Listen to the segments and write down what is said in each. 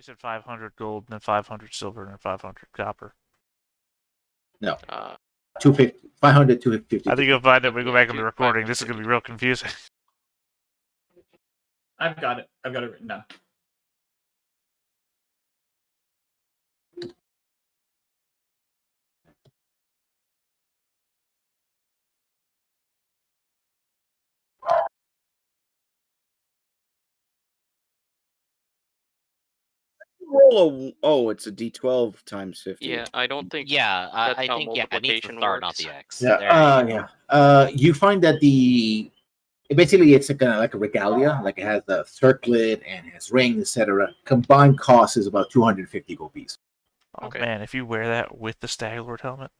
said 500 gold, then 500 silver, and 500 copper. No. 250, 500, 250. I think you'll find that when we go back on the recording. This is going to be real confusing. I've got it. I've got it written down. It's a D12 times 50. Yeah, I don't think. Yeah, that's I how think it needs the multiplication star, not works. the X. Yeah. You find that basically it's kind of like a regalia, like it has the circlet and it has rings, etc. Combined cost is about 250 gold pieces. Oh Okay. man, if you wear that with the Staglord helmet.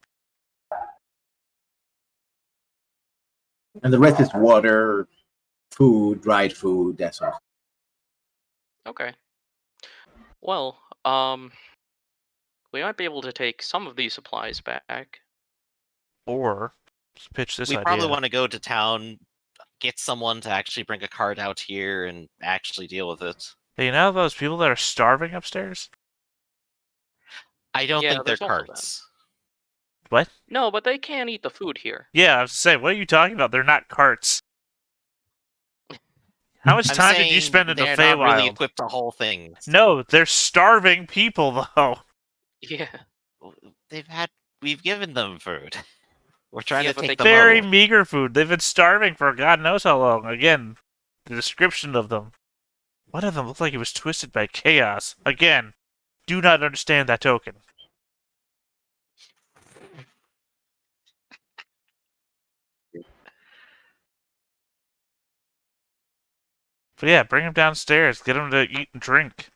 And the rest is water, food, dried food, that sort of. Okay. Well, we might be able to take some of these supplies back. Or let's pitch this We idea. probably want to go to town, get someone to actually bring a cart out here and actually deal with it. Do you know those people that are starving upstairs? I don't Yeah, think they're there's also carts. What? No, but they can eat the food here. Yeah, I was saying, what are you talking about? They're not carts. How much I'm time did you saying spend in the they're Feywild? not really equipped to haul things. No, they're starving people, though. Yeah. We've given them food. We're trying Yeah, to but take they them Very out. meager food. They've been starving for God knows how long. Again, the description of them. One of them looked like he was twisted by chaos. Again, do not understand that token. But yeah, bring him downstairs. Get him to eat and drink.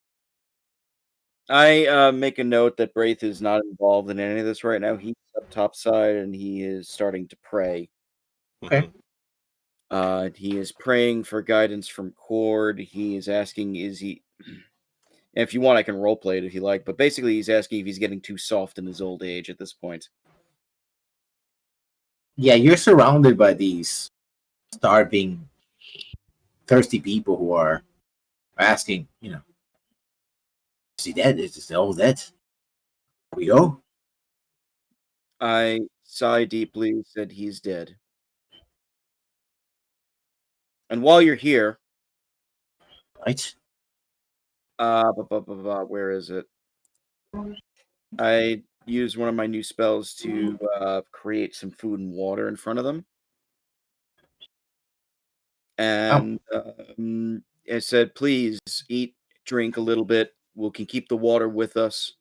I make a note that Braith is not involved in any of this right now. He's up topside and he is starting to pray. Okay. He is praying for guidance from Cord. He is asking, if you want, I can roleplay it if you like, but basically he's asking if he's getting too soft in his old age at this point. Yeah, you're surrounded by these starving, thirsty people who are asking, is he dead? Is he all dead? We go? I sigh deeply, said he's dead. And while you're here, Right? where is it? I use one of my new spells to create some food and water in front of them. And I said, please eat, drink a little bit. We can keep the water with us.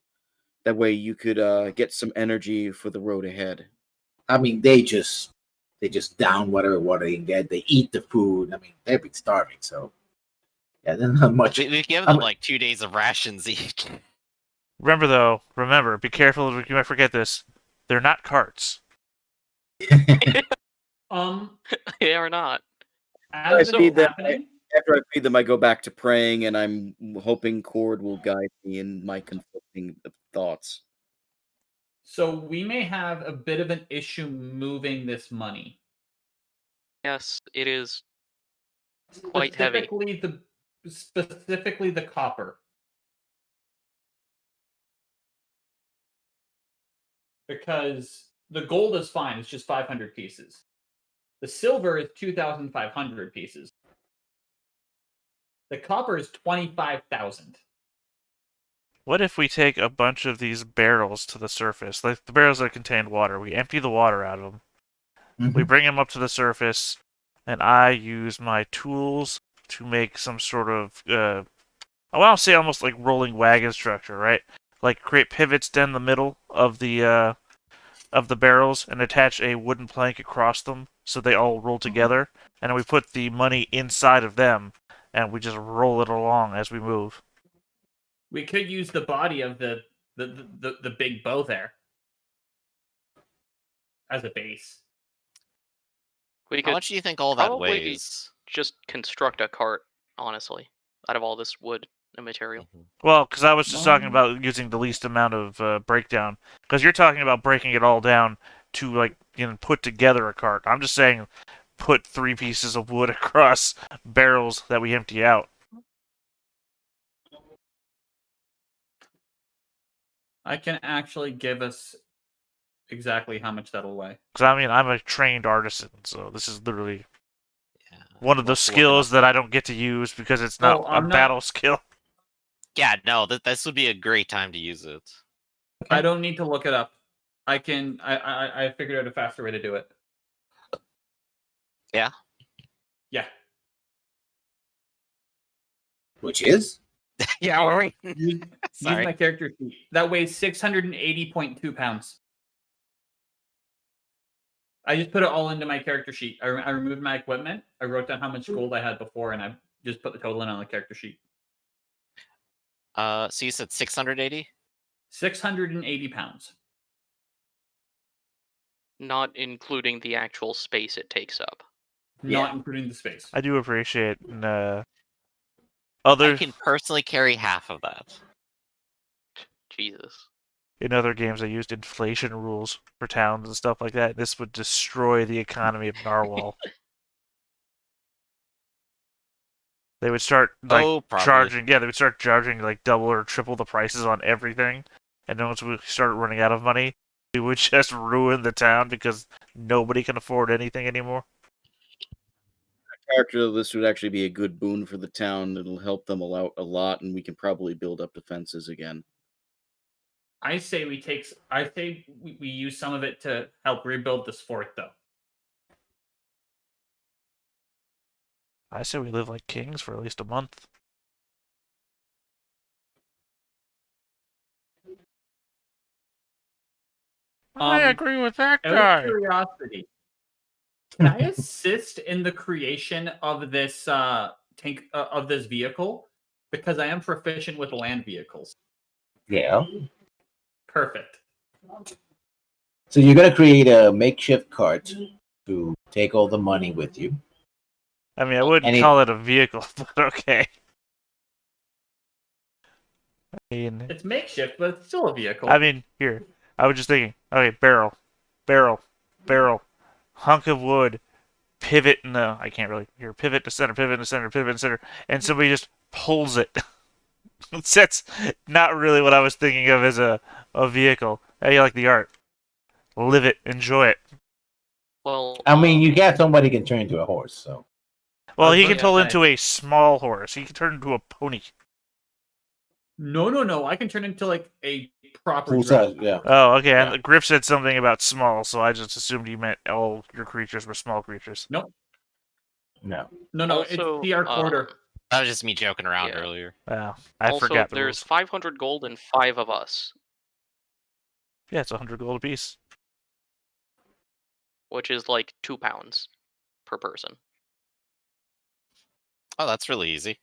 That way you could get some energy for the road ahead. I mean, they just down whatever water they can get. They eat the food. I mean, they've been starving, so yeah, there's not much. We've given them like 2 days of rations each. Remember, be careful, you might forget this. They're not carts. They are not. As I feed it's them, happening, after I feed them, I go back to praying, and I'm hoping Cord will guide me in my conflicting thoughts. so we may have a bit of an issue moving this money. Yes, it is quite heavy. Specifically the copper. Because the gold is fine, it's just 500 pieces. The silver is 2,500 pieces. The copper is 25,000. What if we take a bunch of these barrels to the surface, like the barrels that contain water? We empty the water out of them. We bring them up to the surface, and I use my tools to make some sort of, I want to say almost like rolling wagon structure, right? Like create pivots down the middle of the barrels and attach a wooden plank across them so they all roll together, and then we put the money inside of them, and we just roll it along as we move. We could use the body of the big bow there as a base. We How could much do you think all that probably weighs? just construct a cart, honestly, out of all this wood and material. Well, because I was just talking about using the least amount of breakdown. Because you're talking about breaking it all down to, put together a cart. I'm just saying put 3 pieces of wood across barrels that we empty out. I can actually give us exactly how much that'll weigh. Because I mean, I'm a trained artisan, so this is literally Yeah. one of the Let's look it up. skills that I don't get to use because it's not a I'm not- battle skill. Yeah, no, this would be a great time to use it. I don't need to look it up. I can. I figured out a faster way to do it. Yeah? Yeah. Which is? Yeah, are we? Use Sorry. my character sheet. That weighs 680.2 pounds. I just put it all into my character sheet. I removed my equipment. I wrote down how much gold I had before, and I just put the total in on the character sheet. So you said 680? 680 pounds. Not including the actual space it takes up. Not including the space. I do appreciate I other can personally carry half of that. Jesus. in other games. I used inflation rules for towns and stuff like that. This would destroy the economy of Narwhal. They would start like Oh, probably. charging. Yeah, they would start charging like double or triple the prices on everything. And then once we started running out of money, we would just ruin the town because nobody can afford anything anymore. Character, this would actually be a good boon for the town. It'll help them out a lot, and we can probably build up defenses again. I say we use some of it to help rebuild this fort, though. I say we live like kings for at least a month. I agree with that Out guy. of curiosity, can I assist in the creation of this tank of this vehicle? Because I am proficient with land vehicles. Yeah. Perfect. So you're gonna create a makeshift cart to take all the money with you. I mean, I wouldn't call it a vehicle, but okay. I mean, It's makeshift, but it's still a vehicle. I mean, here. I was just thinking, okay, barrel, hunk of wood, pivot, no, I can't really, here, pivot to center, pivot to center, pivot to center, and somebody just pulls it. That's not really what I was thinking of as a vehicle. How do you like the art? Live it, enjoy it. Well, I mean, you got somebody can turn into a horse, so. Well, he Yeah, can turn okay. into a small horse. He can turn into a pony. No. I can turn into like a proper Full dragon. size, yeah. Oh, okay. Yeah. And Griff said something about small, so I just assumed you meant all your creatures were small creatures. Nope. No. No. Also, It's TR quarter. That was just me joking around Yeah. earlier. Wow, I also, forgot the there's rules. 500 gold and 5 of us, Yeah, it's 100 gold apiece. which is like 2 pounds per person. Oh, that's really easy.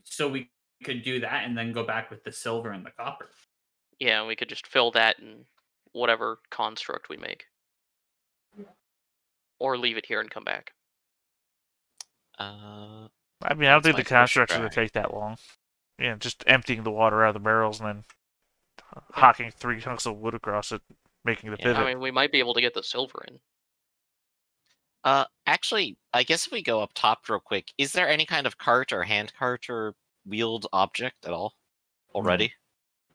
So we could do that and then go back with the silver and the copper. Yeah, we could just fill that in whatever construct we make. Or leave it here and come back. Uh, I mean, I don't That's think the my first construct's going to try. take that long. Yeah, just emptying the water out of the barrels and then hocking 3 chunks of wood across it, making the Yeah, pivot. I mean, we might be able to get the silver in. actually, I guess if we go up top real quick, is there any kind of cart or hand cart or wheeled object at all already?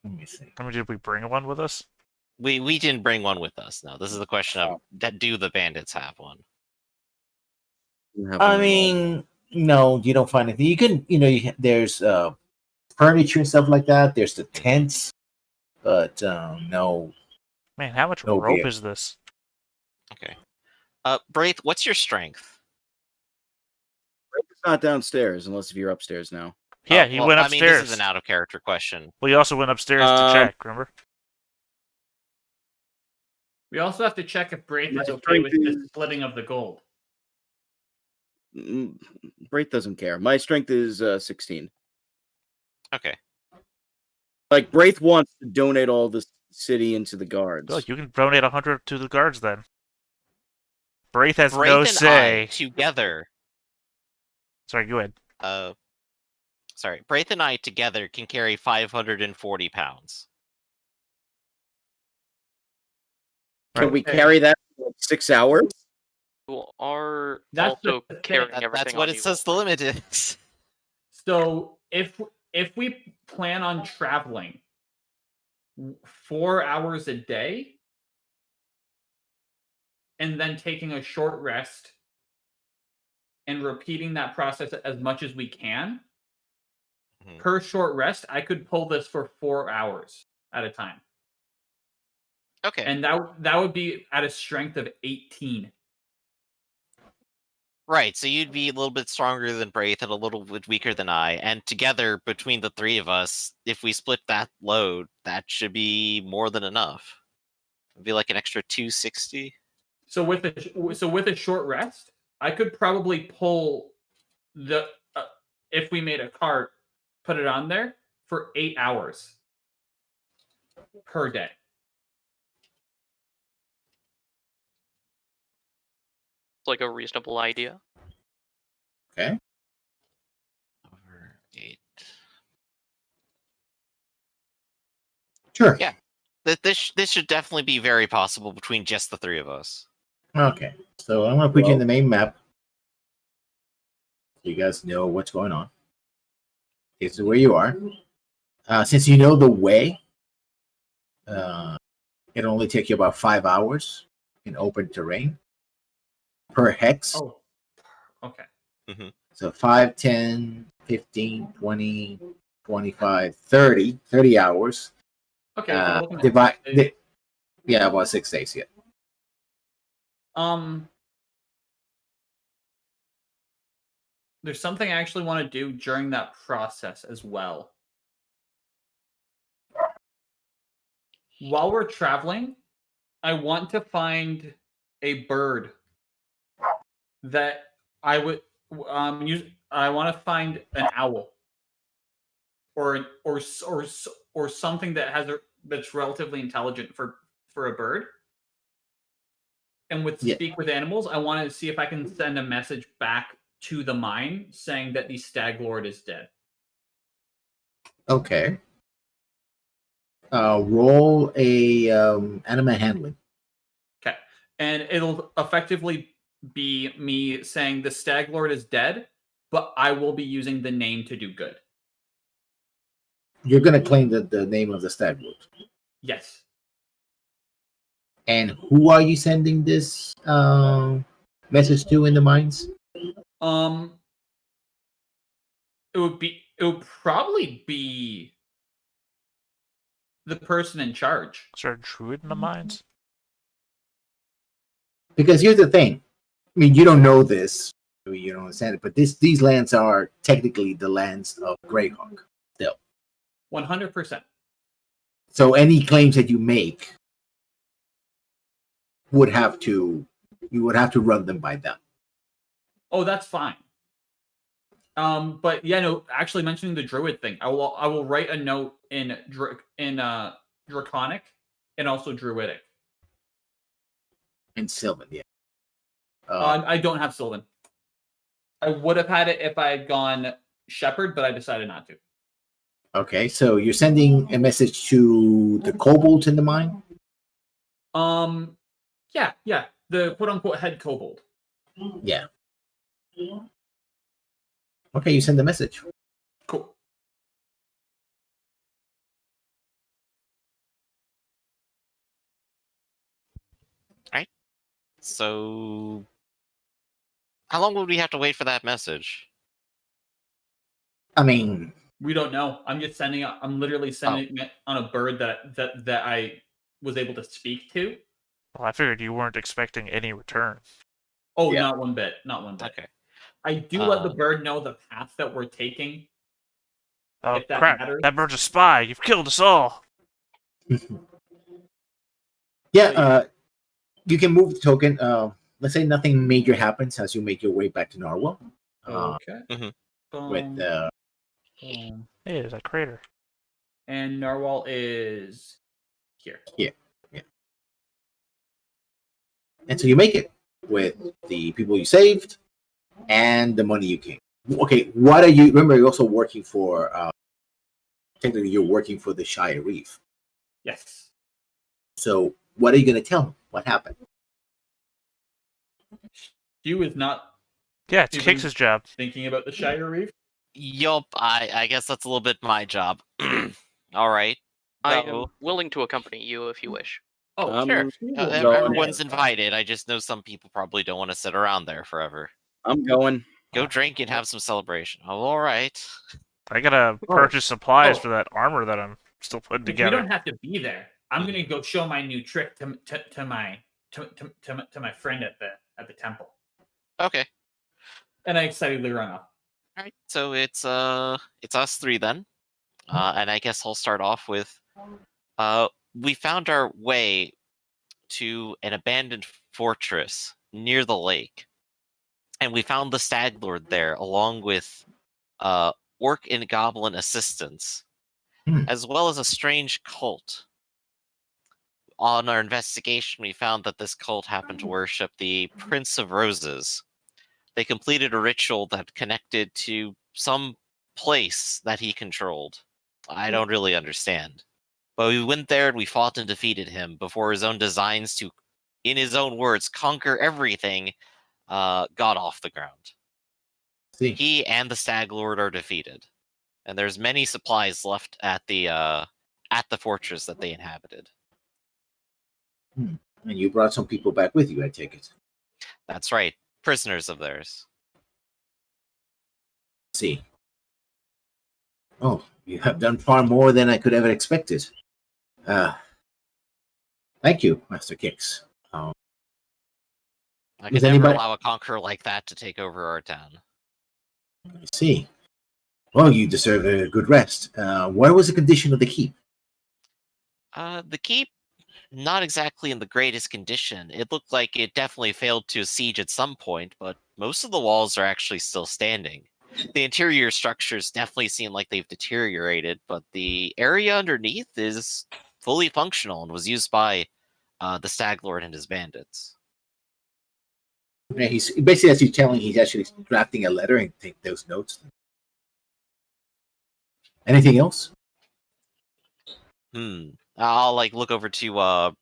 Let me see. I mean, did we bring one with us? We didn't bring one with us. No, this is the question of do the bandits have one? I mean, no, you don't find anything. You can, there's furniture and stuff like that. There's the tents, but no. Man, how much No rope beer. is this? Okay. Braith, what's your strength? It's not downstairs unless if you're upstairs now. Yeah, he Well, went I mean, upstairs. this is an out of character question. Well, he also went upstairs to check, remember? We also have to check if Braith My is okay strength with the is- splitting of the gold. Braith doesn't care. My strength is 16. Okay. Like Braith wants to donate all the city into the guards. Look, you can donate 100 to the guards then. Braith has Braith no and say. I together. Sorry, go ahead. Sorry, Braith and I together can carry 540 pounds. Can we Okay. carry that for like 6 hours? You are That's the also thing. carrying That's everything what on it you. says the limit is. So if we plan on traveling, 4 hours a day, and then taking a short rest and repeating that process as much as we can. Mhm. Per short rest, I could pull this for 4 hours at a time. Okay. And that would be at a strength of 18. Right, so you'd be a little bit stronger than Braith and a little bit weaker than I, and together, between the three of us, if we split that load, that should be more than enough. It'd be like an extra 260. So with a short rest, I could probably pull the if we made a cart, put it on there for 8 hours per day. It's like a reasonable idea. Okay. Over 8. Sure. Yeah. This should definitely be very possible between just the three of us. Okay. So I'm going to put you in the main map. So you guys know what's going on. This is where you are. Since you know the way, it'll only take you about 5 hours in open terrain per hex. Oh, okay. So 5, 10, 15, 20, 25, 30 hours. Okay. So we're looking at Divide. 6 days. Yeah, about 6 days. Yeah. There's something I actually want to do during that process as well. While we're traveling, I want to find a bird that I would use. I want to find an owl, or something that that's relatively intelligent for a bird. And with speak with animals, I want to see if I can send a message back to the mine saying that the Stag Lord is dead. Okay. Roll a animal handling. Okay. And it'll effectively be me saying the Stag Lord is dead, but I will be using the name to do good. You're going to claim the name of the stag lord. Yes. And who are you sending this message to in the mines? It would probably be the person in charge. Is there a druid in the mines? Because here's the thing. I mean, you don't know this. I mean, you don't understand it. But these lands are technically the lands of Greyhawk still. 100%. So any claims that you make you would have to run them by them. Oh, that's fine. But yeah, no. Actually, mentioning the druid thing, I will write a note in Draconic and also Druidic. And Sylvan, yeah. I don't have Sylvan. I would have had it if I had gone Shepherd, but I decided not to. Okay, so you're sending a message to the kobolds in the mine? Yeah. The quote unquote head kobold. Yeah. Okay, you send the message. Cool. Right? So how long would we have to wait for that message? I mean, we don't know. I'm just sending it. I'm literally sending it on a bird that I was able to speak to. Well, I figured you weren't expecting any return. Oh, yeah. Not one bit. Not one bit. Okay. I do let the bird know the path that we're taking. Oh, if that crap. matters. That bird's a spy. You've killed us all. Yeah, you can move the token. Let's say nothing major happens as you make your way back to Narwhal. Okay. With Hey, there's a crater. And Narwhal is here. Yeah. And so you make it with the people you saved and the money you gained. Okay, what are you? Remember, you're also working for. Technically, you're working for the Shire Reef. Yes. So, what are you going to tell them? What happened? Hugh is not. Yeah, it's Kix's job. Thinking about the Shire Reef. Yup, I guess that's a little bit my job. All right. I No. am willing to accompany you if you wish. Oh, Um, Sure. we will go Everyone's ahead. invited. I just know some people probably don't want to sit around there forever. I'm going. Go drink and have some celebration. Oh, all right. I gotta Oh. purchase supplies Oh. for that armor that I'm still putting We together. don't have to be there. I'm gonna go show my new trick to my friend at the temple, Okay. and I excitedly run off. All right. So it's us three then. And I guess I'll start off with we found our way to an abandoned fortress near the lake. And we found the Stag Lord there, along with orc and goblin assistants, as well as a strange cult. On our investigation, we found that this cult happened to worship the Prince of Roses. They completed a ritual that connected to some place that he controlled. I don't really understand. But we went there and we fought and defeated him before his own designs to, in his own words, conquer everything got off the ground. See, He and the Stag Lord are defeated, and there's many supplies left at the fortress that they inhabited. and you brought some people back with you, I take it. That's right, prisoners of theirs. See. Oh, you have done far more than I could ever expected. Thank you, Master Kix. I Does could never anybody- allow a conqueror like that to take over our town. I see. Well, you deserve a good rest. What was the condition of the keep? The keep, not exactly in the greatest condition. It looked like it definitely failed to siege at some point, but most of the walls are actually still standing. The interior structures definitely seem like they've deteriorated, but the area underneath is fully functional and was used by the Stag Lord and his bandits. Yeah, he's basically, as you're telling, he's actually drafting a letter and take those notes. Anything else? I'll look over to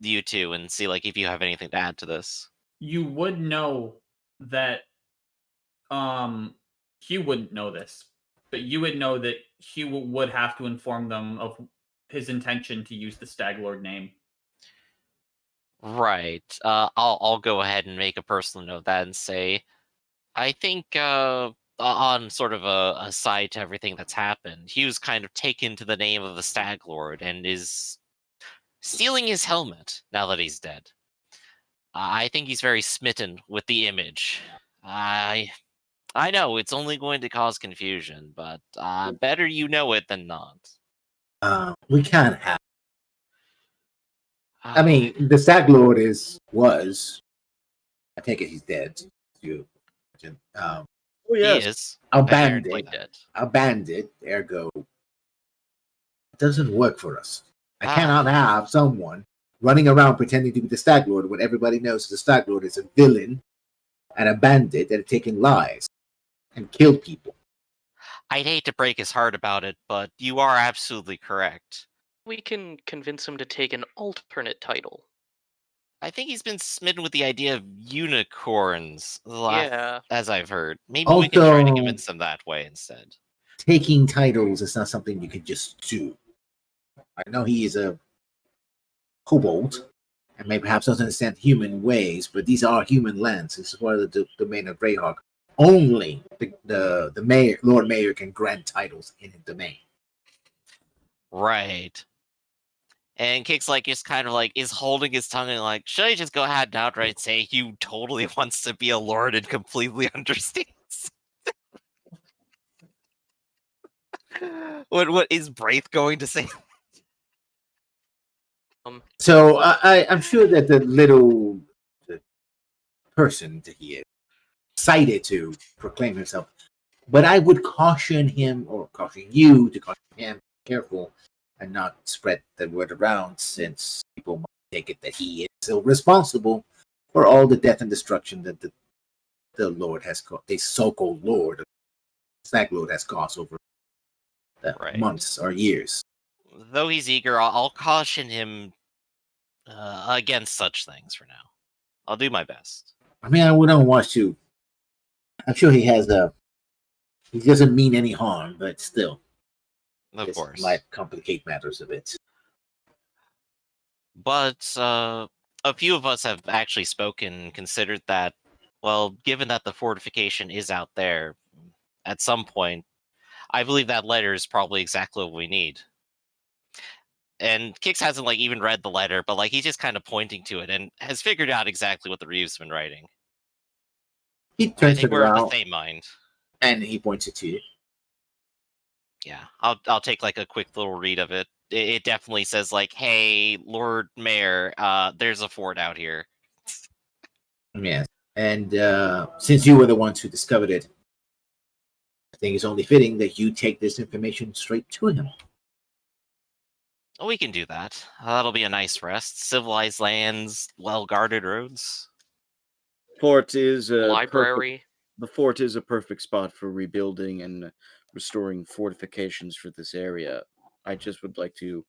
you two and see if you have anything to add to this. You would know that he wouldn't know this, but you would know that he would have to inform them of his intention to use the Stag Lord name. Right. I'll go ahead and make a personal note of that and say, I think on sort of a side to everything that's happened, he was kind of taken to the name of the Stag Lord and is stealing his helmet now that he's dead. I think he's very smitten with the image. I know it's only going to cause confusion, but better you know it than not. We can't have. I mean, the Stag Lord was. I take it he's dead. You, Oh he yes. is abandoned. dead. Abandoned. Ergo, it doesn't work for us. I Ah. cannot have someone running around pretending to be the Stag Lord when everybody knows the Stag Lord is a villain and a bandit that had taken lives and killed people. I'd hate to break his heart about it, but you are absolutely correct. We can convince him to take an alternate title. I think he's been smitten with the idea of unicorns, Yeah. as I've heard. Maybe we can try to Although- convince them that way instead. Taking titles is not something you can just do. I know he is a kobold and may perhaps doesn't understand human ways, but these are human lands. This is part of the domain of Greyhawk. Only the mayor, Lord Mayor, can grant titles in a domain. Right. And Kix just kind of is holding his tongue and should I just go ahead and outright say he totally wants to be a lord and completely understands? What is Braith going to say? So I'm sure that the person that he is excited to proclaim himself, but I would caution him or caution you to caution him, careful and not spread the word around, since people might take it that he is still responsible for all the death and destruction that the Lord has caused, the so-called Lord, Stag Lord, has caused over the Right. months or years. Though he's eager, I'll caution him against such things for now. I'll do my best. I mean, I wouldn't want to. I'm sure he doesn't mean any harm, but still. Of this course. might complicate matters a bit. But a few of us have actually spoken, considered that, well, given that the fortification is out there, at some point, I believe that letter is probably exactly what we need. And Kix hasn't like even read the letter, but like he's just kind of pointing to it and has figured out exactly what the Reeve's been writing. He I turns think it we're of the around same mind. and he points it to you. Yeah, I'll take like a quick little read of it. It definitely says like, "Hey, Lord Mayor, there's a fort out here." Yes. And since you were the ones who discovered it, I think it's only fitting that you take this information straight to him. Oh, we can do that. That'll be a nice rest. Civilized lands, well-guarded roads. Fort is a Library. The fort is a perfect spot for rebuilding and restoring fortifications for this area. I just would like to,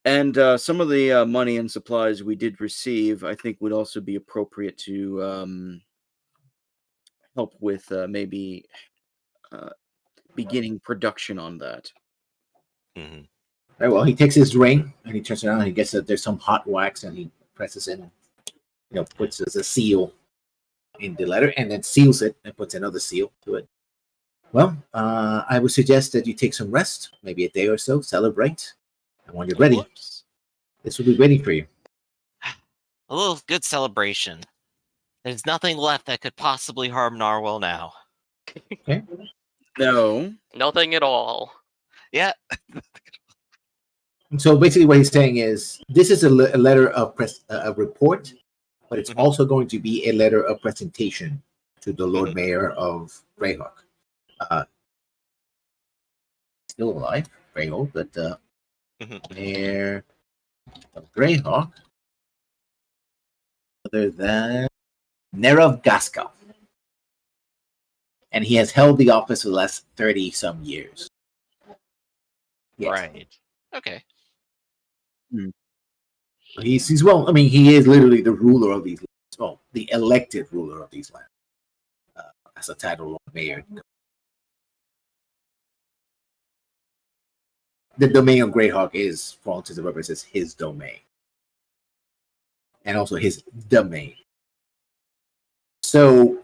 and some of the money and supplies we did receive, I think, would also be appropriate to help with maybe beginning production on that. Mm-hmm. Right, well, he takes his ring and he turns it around and he gets that there's some hot wax and he presses in and puts as a seal in the letter and then seals it and puts another seal to it. Well, I would suggest that you take some rest, maybe a day or so, celebrate. And when you're ready, this will be waiting for you. A little good celebration. There's nothing left that could possibly harm Narwhal now. Okay. No. Nothing at all. Yeah. So basically, what he's saying is this is a letter of a report, but it's also going to be a letter of presentation to the Lord Mayor of Greyhawk. Still alive, very old, but Mayor of Greyhawk, other than Nerov Gaskell. And he has held the office for the last 30-some years. Yes. Right. Okay. He's well, I mean, he is literally the ruler of these lands. Well, the elected ruler of these lands. As a title of mayor. The domain of Greyhawk is, for all intents and purposes, his domain. And also his domain. So,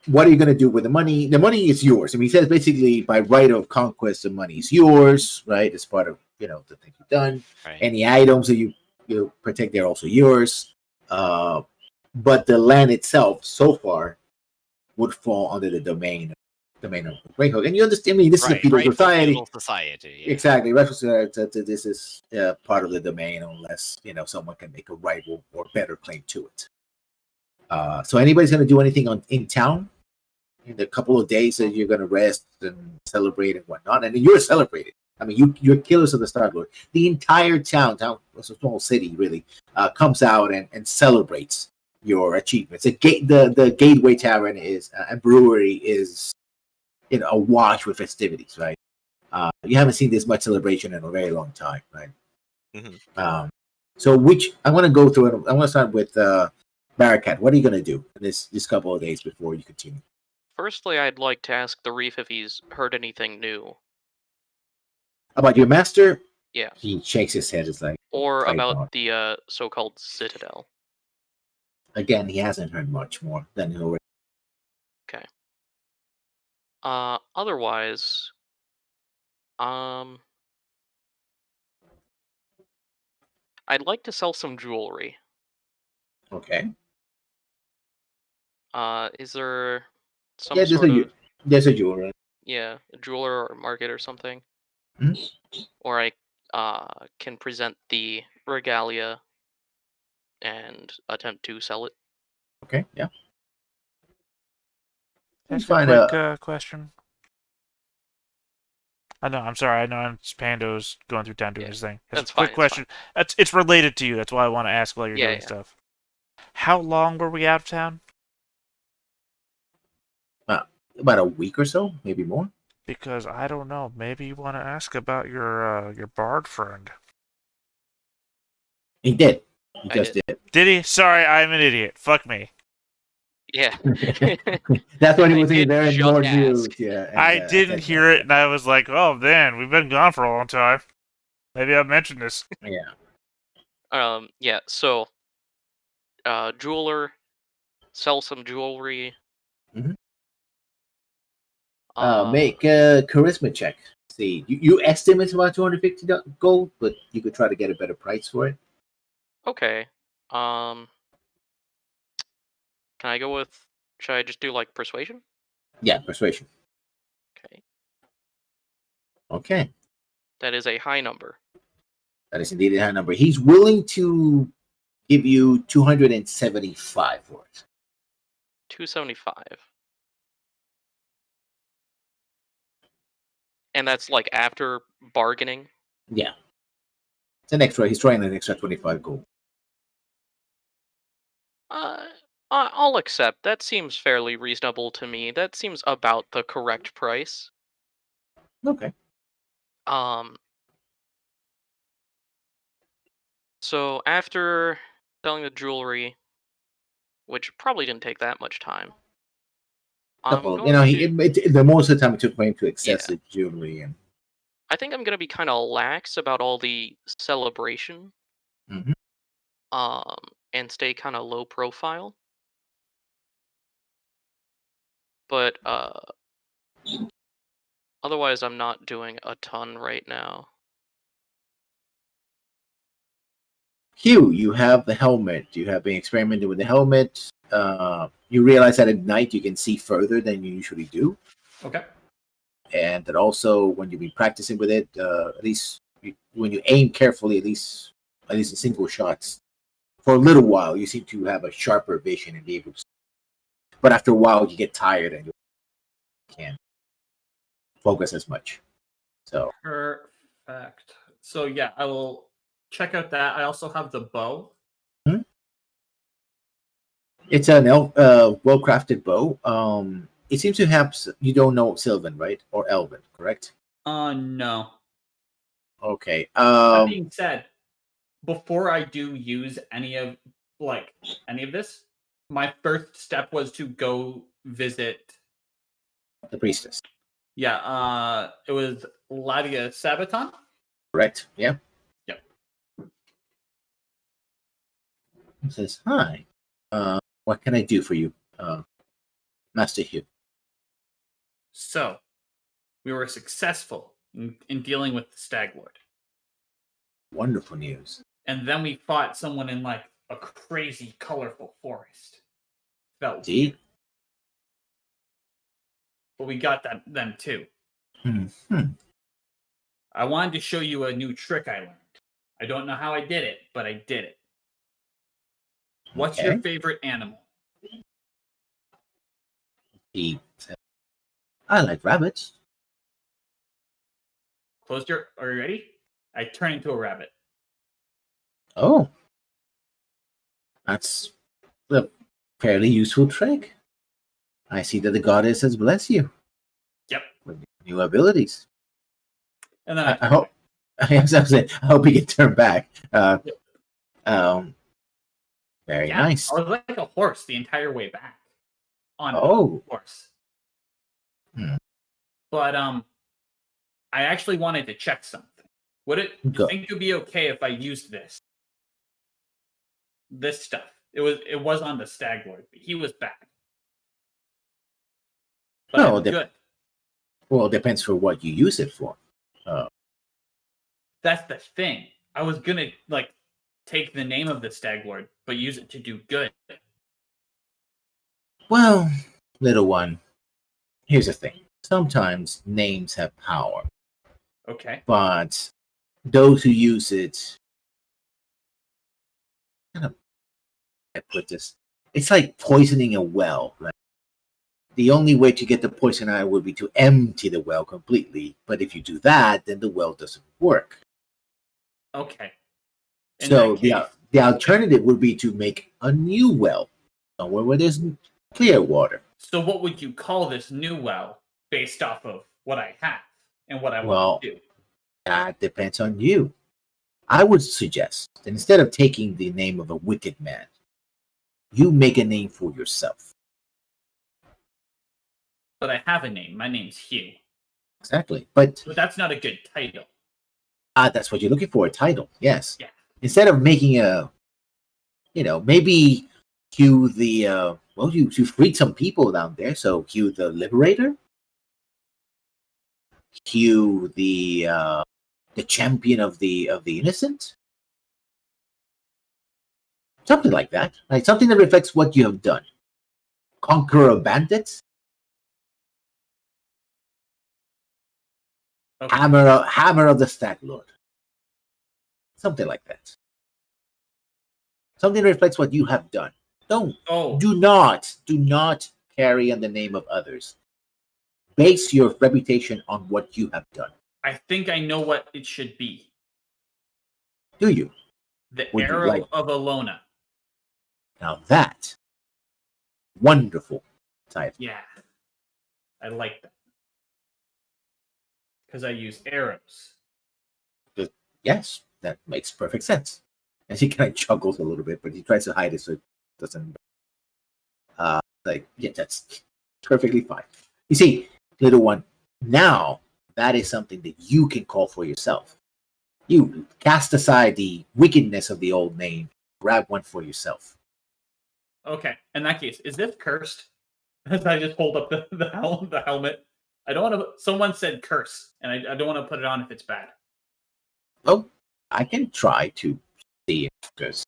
what are you going to do with the money? The money is yours. I mean, he says basically by right of conquest, the money is yours, right? As part of, the thing you've done. Right. Any items that you protect, they're also yours. But the land itself, so far, would fall under the domain of Greyhawk. And you understand, I mean, this is a feudal society. Feudal society. Yeah. Exactly. This is part of the domain unless, someone can make a rival or better claim to it. So anybody's going to do anything in town in the couple of days that you're going to rest and celebrate and whatnot. And you're celebrating. I mean, you're killers of the Star Lord. The entire town, it's a small city, really, comes out and celebrates your achievements. The Gateway Tavern is and brewery is awash with festivities, right? You haven't seen this much celebration in a very long time, right? So I want to go through it. I want to start with Barakat. What are you going to do in this couple of days before you continue? Firstly, I'd like to ask the Reef if he's heard anything new. About your master? Yeah. He shakes his head. It's like, or about the so-called Citadel. Again, he hasn't heard much more than he already. Okay. Otherwise, I'd like to sell some jewelry. Okay. Is there some sort of... There's a jeweler. Yeah, a jeweler or market or something. Or I can present the regalia and attempt to sell it. Okay, yeah. Ask a quick question. I'm sorry. I know Pando's going through town doing his thing. That's quick question. It's related to you. That's why I want to ask while you're doing stuff. How long were we out of town? About a week or so, maybe more. Because I don't know. Maybe you want to ask about your bard friend. He did. He just did. Did he? Sorry, I'm an idiot. Fuck me. Yeah. That's what he I was saying did there in just more ask. news. Yeah, and, I didn't hear it, and I was like, "Oh man, we've been gone for a long time. Maybe I've mentioned this." Yeah. Yeah. So, jeweler, sell some jewelry. Mhm. Uh, Make a charisma check. See, you estimate about 250 gold, but you could try to get a better price for it. Okay. Can I go with? Should I just do like persuasion? Yeah, persuasion. Okay. Okay, That is a high number. that is indeed a high number. He's willing to give you 275 for it. 275. And that's like after bargaining. Yeah, it's an extra. He's trying an extra 25 gold. I'll accept. That seems fairly reasonable to me. That seems about the correct price. Okay. So after selling the jewelry, which probably didn't take that much time, I'm Couple, going the most of the time it took for him to access the jewelry, and I think I'm gonna be kind of lax about all the celebration, Mhm. and stay kind of low profile. But otherwise, I'm not doing a ton right now. Hugh, you have the helmet. You have been experimenting with the helmet. You realize that at night you can see further than you usually do, Okay. and that also when you've been practicing with it, at least when you aim carefully, at least in single shots, for a little while, you seem to have a sharper vision and be able to. But after a while, you get tired and you can't focus as much. So Perfect. So yeah, I will check out that. I also have the bow. it's an well-crafted bow. It seems to have. You don't know Sylvan, right, or Elven, correct? No. Okay. That being said, before I do use any of this, my first step was to go visit. The priestess. Yeah, it was Ladia Sabaton. Correct. Yeah. Yep. It says, "Hi. What can I do for you, Master Hugh?" So, we were successful in dealing with the Stag Lord. Wonderful news. And then we fought someone in like a crazy, colorful forest. Felt See? weird. But we got them too. I wanted to show you a new trick I learned. I don't know how I did it, but I did it. What's your favorite animal? He said, "I like rabbits." Are you ready? I turn into a rabbit. Oh, that's a fairly useful trick. I see that the goddess has blessed you. Yep. With new abilities. And then I hope. I hope he can turn back. Very nice. I was like a horse the entire way back. On a horse. But I actually wanted to check something. Would it think it would be okay if I used this stuff? It was on the Stag Lord, but he was back. But No, good. Well, it depends for what you use it for. That's the thing. I was gonna take the name of the Stag Lord, but use it to do good. Well, little one, here's the thing. Sometimes names have power. Okay. But those who use it, I put this. It's like poisoning a well. Right? The only way to get the poison out would be to empty the well completely. But if you do that, then the well doesn't work. Okay. So the alternative would be to make a new well somewhere where there's clear water. So what would you call this new well based off of what I have and what I want to do? That depends on you. I would suggest that instead of taking the name of a wicked man, you make a name for yourself. But I have a name. My name's Hugh. Exactly. But But that's not a good title. that's what you're looking for, a title. Yes. Yeah. Instead of making maybe Hugh the, you freed some people down there. So Hugh the Liberator? Hugh the champion of the innocent? Something like that. Like something that reflects what you have done. Conqueror of bandits? Okay. Hammer of the Stag Lord. Something like that. Something that reflects what you have done. Do not carry on the name of others. Base your reputation on what you have done. I think I know what it should be. Do you? The Would you Arrow like- of Alona. Now that wonderful title. Yeah. I like that. Because I use arrows. Yes, that makes perfect sense. And he kind of chuckles a little bit, but he tries to hide it so it doesn't. That's perfectly fine. You see, little one, now that is something that you can call for yourself. You cast aside the wickedness of the old name, grab one for yourself. Okay. In that case, is this cursed? As I just hold up the helmet. I don't want to. Someone said curse, and I don't want to put it on if it's bad. Well, I can try to see because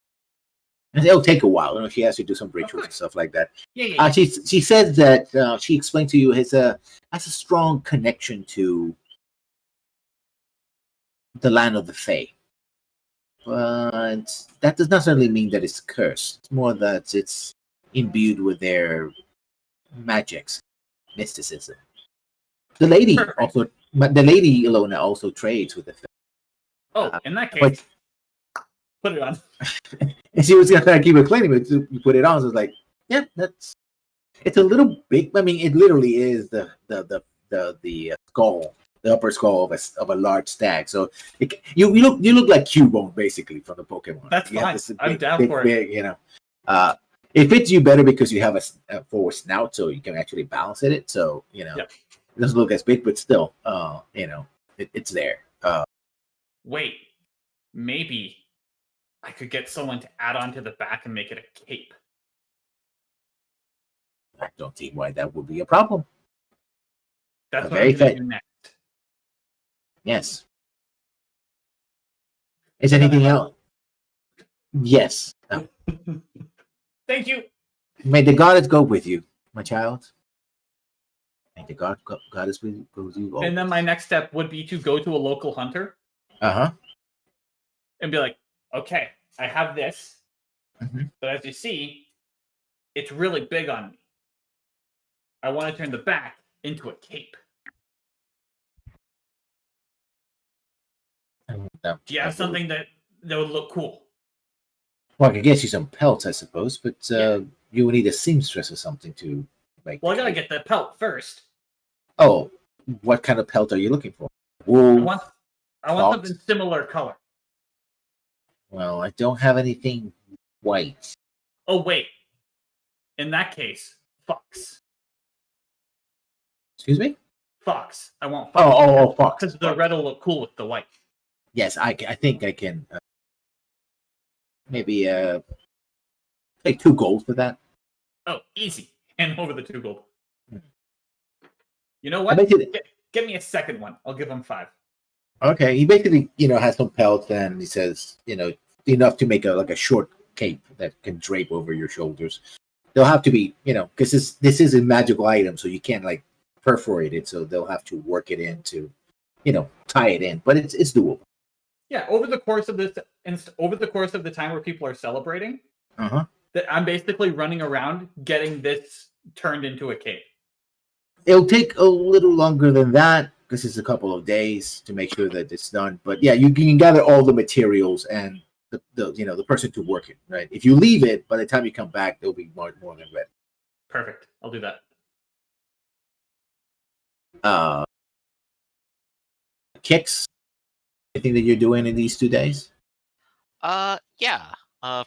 it'll take a while. She has to do some rituals and stuff like that. Yeah. She said that she explained to you has a strong connection to the land of the Fae, but that does not necessarily mean that it's cursed. It's more that it's imbued with their magics, mysticism. The lady Ilona also trades with the Fae. Oh, in that case, put it on. And she was gonna keep explaining, but you put it on. So it's like, yeah, it's a little big. I mean, it literally is the skull, the upper skull of a large stag. So you look like Cubone basically from the Pokemon. That's you fine. I'm down for it. It fits you better because you have a forward snout, so you can actually balance it. So Yep. It doesn't look as big, but still, it's there. Wait, maybe I could get someone to add on to the back and make it a cape. I don't see why that would be a problem. That's what Very I'm going fair. to do next. Yes. Is anything else? Yes. Thank you. May the goddess go with you, my child. May the goddess go with you. And then my next step would be to go to a local hunter and be like, okay, I have this, but as you see, it's really big on me. I want to turn the back into a cape. Do you have something that would look cool? Well, I could get you some pelts, I suppose, but you would need a seamstress or something to make. Well, I gotta get the pelt first. Oh, what kind of pelt are you looking for? Wool. I want something similar color. Well, I don't have anything white. Oh wait. In that case, fox. Excuse me? Fox. I want fox. Oh, fox. Because the red will look cool with the white. Yes, I think I can. Maybe take 2 gold for that. Oh, easy. Hand over the 2 gold. You know what? Give me a second one. I'll give him 5. Okay, he basically, has some pelts, and he says, enough to make a short cape that can drape over your shoulders. They'll have to be, because this is a magical item, so you can't perforate it. So they'll have to work it in to, tie it in. But it's doable. Yeah, over the course of the time where people are celebrating, that I'm basically running around getting this turned into a cape. It'll take a little longer than that because it's a couple of days to make sure that it's done. But yeah, you can gather all the materials and the person to work it. Right. If you leave it, by the time you come back, they'll be more than ready. Perfect. I'll do that. Kicks. Anything that you're doing in these 2 days? Yeah.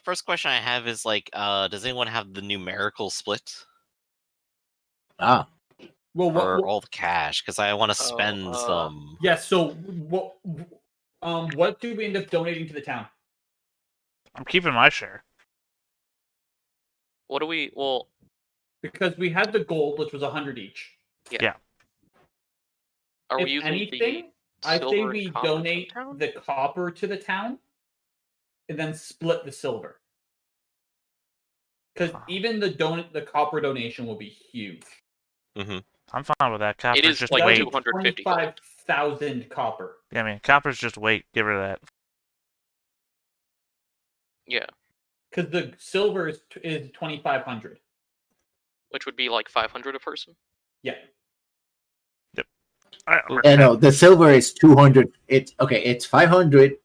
First question I have is does anyone have the numerical split? Well, for all the cash because I want to spend some. Yeah. So what do we end up donating to the town? I'm keeping my share. What do we? Well, Because we had the gold, which was 100 each. Yeah. are we If using anything, the I silver say and we copper to the donate town? the copper to the town, and then split the silver. Because even the copper donation will be huge. I'm fine with that. Copper's It is just like weight. 250 gold. 25,000 copper. Yeah, I mean, copper's just weight. Give her that. Yeah, Because the silver is 2,500. which would be like 500 a person. Yeah. No, the silver is 200. It's 500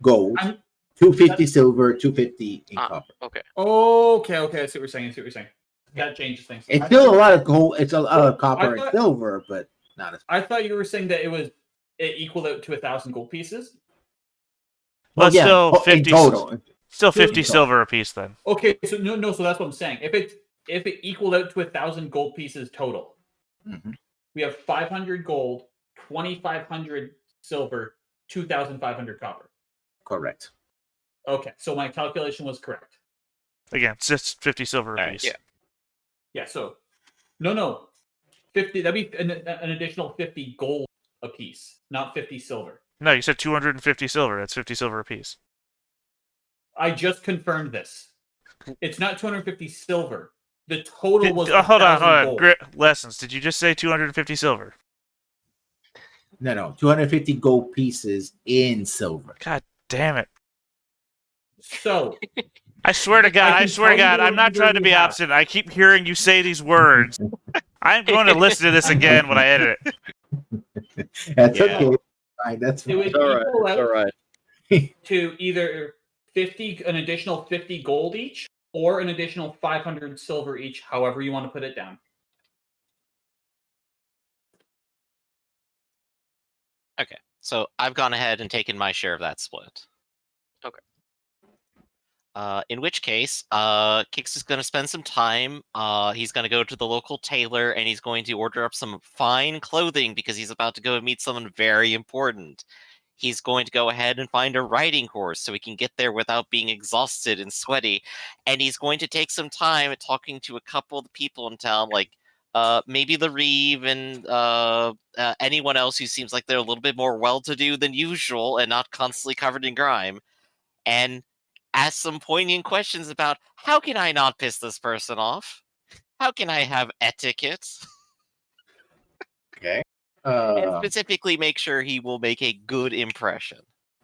gold, I'm- 250 silver, 250 in Ah, copper. okay. Okay. I see what you're saying. That changes things. It's still a lot of gold. It's a lot of copper I thought- and silver, but not as. I thought you were saying that it equaled out to 1,000 gold pieces. Well, it's still in 50 total. Still 50 total. silver apiece then. Okay, so no, so that's what I'm saying. If it equaled out to 1,000 gold pieces total, Mhm. we have 500 gold, 2,500 silver, 2,500 copper. Correct. Okay, so my calculation was correct. Again, it's just 50 silver All right, apiece. yeah. Yeah, so no, 50. That'd be an additional 50 gold a piece, not 50 silver. No, you said 250 silver. That's 50 silver apiece. I just confirmed this. It's not 250 silver. The total was Hold 1,000 on. gold. Lessons. Did you just say 250 silver? No, 250 gold pieces in silver. God damn it. So I swear to God, can tell you I'm not what trying to you be have. obstinate. I keep hearing you say these words. I'm going to listen to this again when I edit it. That's Yeah. okay. Fine, that's it would fine. It's all right. equal It's out all right. to either an additional 50 gold each, or an additional 500 silver each, however you want to put it down. Okay, so I've gone ahead and taken my share of that split. Okay. In which case, Kix is going to spend some time. He's going to go to the local tailor and he's going to order up some fine clothing because he's about to go and meet someone very important. He's going to go ahead and find a riding horse so he can get there without being exhausted and sweaty. And he's going to take some time talking to a couple of the people in town, like maybe the Reeve and anyone else who seems like they're a little bit more well-to-do than usual and not constantly covered in grime. And ask some poignant questions about how can I not piss this person off? How can I have etiquette? Okay. And specifically make sure he will make a good impression.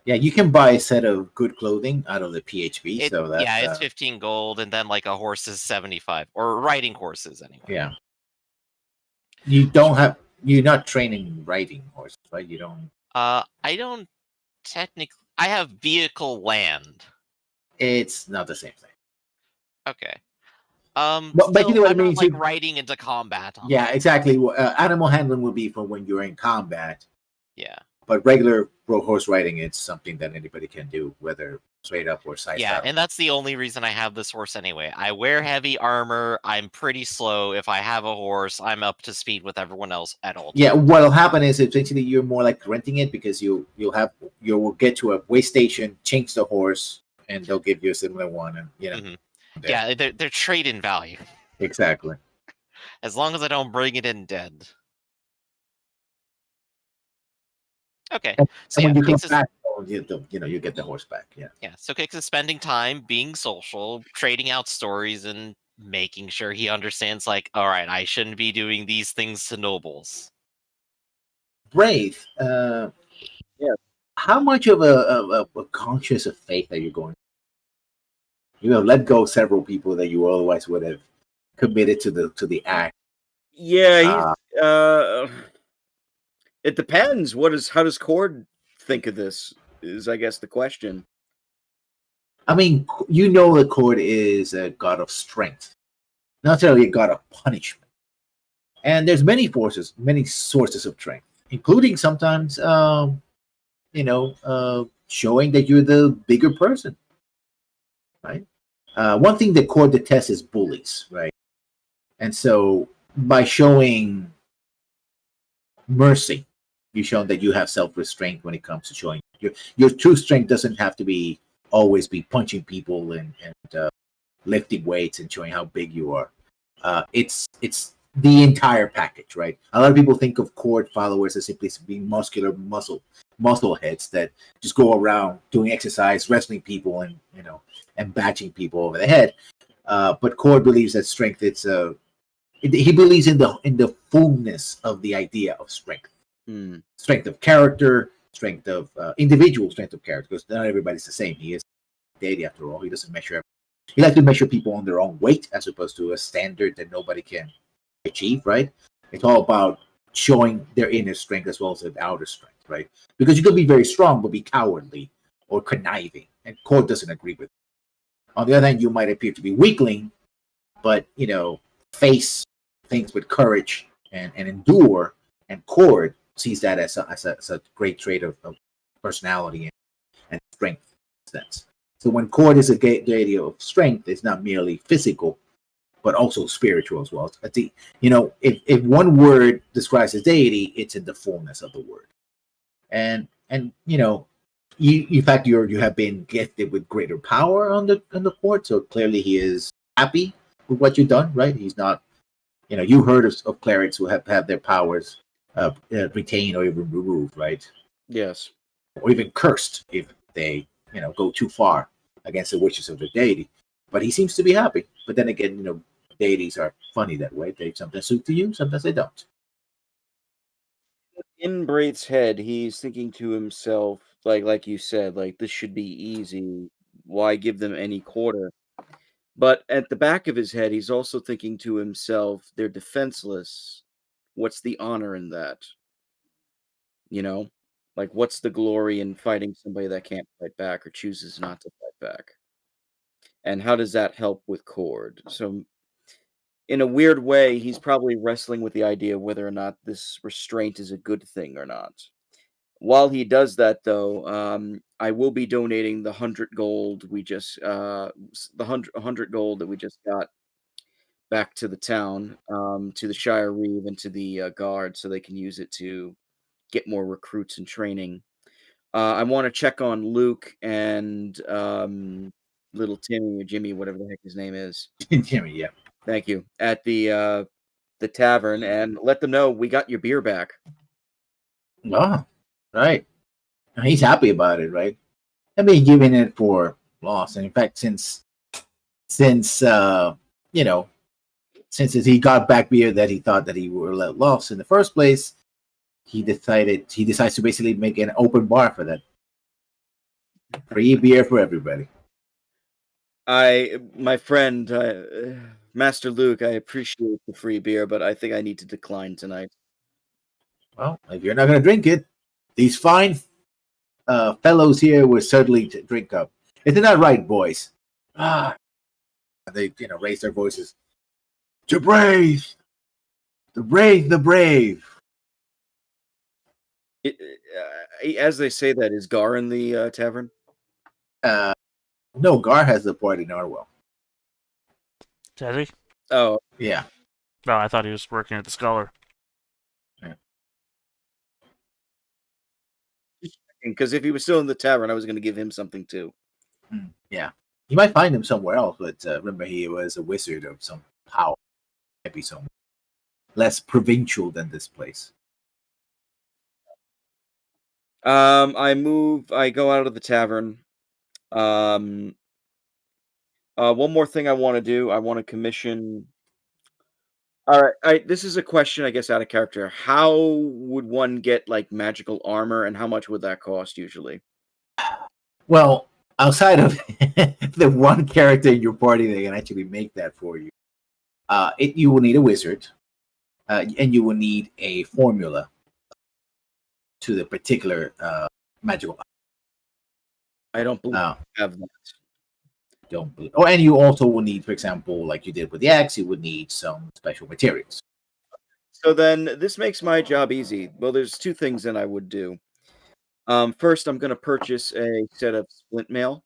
Yeah, you can buy a set of good clothing out of the PHP. So that's it's 15 gold, and then like a horse is 75, or riding horses anyway. yeah. You're not training riding horses, right? You don't. I don't technically. I have vehicle land. It's not the same thing. Okay. But Still, basically what it I'm not means like you- riding into combat. On Yeah, it. exactly. Animal handling will be for when you're in combat, Yeah. but regular horse riding, it's something that anybody can do, whether straight up or side Yeah, saddle. and that's the only reason I have this horse anyway. I wear heavy armor. I'm pretty slow. If I have a horse, I'm up to speed with everyone else at all. Yeah, what'll happen is essentially you're more like renting it because you'll get to a way station, change the horse, and they'll give you a similar one, and Mhm. Yeah, they're trade-in value. exactly. As long as I don't bring it in dead. Okay. So And when you come Kix is, back, you get the horse back. Yeah. so Kix is spending time being social, trading out stories, and making sure he understands, like, all right, I shouldn't be doing these things to nobles. Braith, Yeah. how much of a conscience of faith are you going? Let go several people that you otherwise would have committed to the act. Yeah, he's it depends. How does Cord think of this? Is I guess the question. I mean, the Cord is a god of strength, not necessarily a god of punishment. And there's many sources of strength, including sometimes, showing that you're the bigger person, right? One thing that Cord detests is bullies, right? And so by showing mercy. You've shown that you have self-restraint when it comes to showing your true strength doesn't have to be always be punching people and lifting weights and showing how big you are. It's the entire package, right? A lot of people think of Cord followers as simply being muscular muscle heads that just go around doing exercise, wrestling people, and and batching people over the head. But Cord believes that strength. He believes in the fullness of the idea of strength, strength of character, strength of individual strength of character. Because not everybody's the same. He is a deity after all. He doesn't measure. He likes to measure people on their own weight as opposed to a standard that nobody can achieve. Right? It's all about showing their inner strength as well as their outer strength. Right? Because you could be very strong but be cowardly or conniving, and Cord doesn't agree with it. On the other hand, you might appear to be weakling, but face things with courage and endure. And Cord sees that as a great trait of personality and strength. Sense. So when Cord is the idea of strength, it's not merely physical, but also spiritual as well. If one word describes his deity, it's in the fullness of the word. And in fact, you have been gifted with greater power on the court. So clearly, he is happy with what you've done, right? He's not. You heard of clerics who have their powers retained or even removed, right? Yes. Or even cursed if they go too far against the wishes of the deity. But he seems to be happy. But then again, deities are funny that way. They sometimes suit to you, sometimes they don't. In Braith's head, he's thinking to himself, like you said, like this should be easy. Why give them any quarter? But at the back of his head, he's also thinking to himself, they're defenseless. What's the honor in that? Like what's the glory in fighting somebody that can't fight back or chooses not to fight back? And how does that help with Cord? So in a weird way, he's probably wrestling with the idea of whether or not this restraint is a good thing or not. While he does that, though, I will be donating the 100 gold we just the 100 gold that we just got back to the town, to the Shire Reeve and to the guard, so they can use it to get more recruits and training. I want to check on Luke and little Timmy or Jimmy, whatever the heck his name is. Jimmy, yeah. Thank you. At the tavern, and let them know we got your beer back. Oh, right. And he's happy about it, right? I mean, giving it for loss. And in fact, since he got back beer that he thought that he were let lost in the first place, he decides to basically make an open bar for that. Free beer for everybody. My friend, Master Luke, I appreciate the free beer, but I think I need to decline tonight. Well, if you're not going to drink it, these fine fellows here will certainly drink up. Isn't that right, boys? They raise their voices. To Braith! The brave, the brave! As they say that, is Gar in the tavern? No, Gar has the party in Narwhal. Does he? Oh, yeah. No, I thought he was working at the Scholar. Because if he was still in the tavern, I was going to give him something too. Yeah. You might find him somewhere else, but remember, he was a wizard of some power. Might be somewhere less provincial than this place. I go out of the tavern. One more thing I want to do. I want to commission. All right, this is a question, I guess, out of character. How would one get like magical armor, and how much would that cost usually? Well, outside of the one character in your party that can actually make that for you, you will need a wizard, and you will need a formula to the particular magical. I don't believe I have that. Don't believe. Oh, and you also will need, for example, like you did with the axe, you would need some special materials. So then, this makes my job easy. Well, there's two things that I would do. First, I'm going to purchase a set of splint mail,